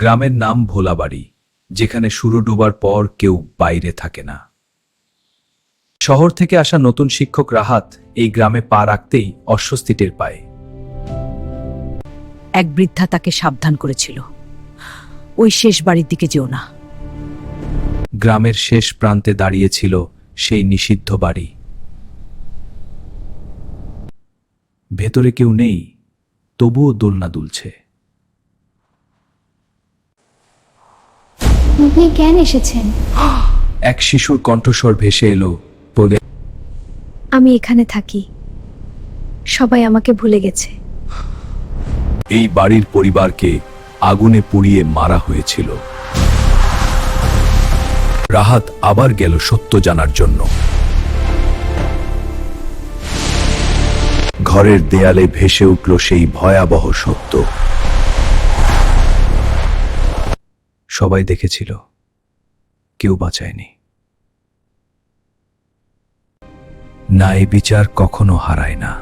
গ্রামের নাম ভোলাবাড়ি, যেখানে সূর্য ডোবার পর কেউ বাইরে থাকে না। শহর থেকে আসা নতুন শিক্ষক রাহাত এই গ্রামে পা রাখতেই অস্বস্তি টের পায়। এক বৃদ্ধা তাকে সাবধান করেছিল, ওই শেষ বাড়ির দিকে যেও না। গ্রামের শেষ প্রান্তে দাঁড়িয়েছিল সেই নিষিদ্ধ বাড়ি। ভেতরে কেউ নেই, তবুও দোলনা দুলছে। আপনি কেন এসেছেন? এক শিশুর কণ্ঠস্বর ভেসে এলো, বলে, আমি এখানে থাকি, সবাই আমাকে ভুলে গেছে। এই বাড়ির পরিবারকে আগুনে পুড়িয়ে মারা হয়েছিল। রাহাত আবার গেল সত্য জানার জন্য। ঘরের দেয়ালে ভেসে উঠল সেই ভয়াবহ সত্য। সবাই দেখেছিল, কেউ বাঁচায়নি। ন্যায় বিচার কখনো হারায় না।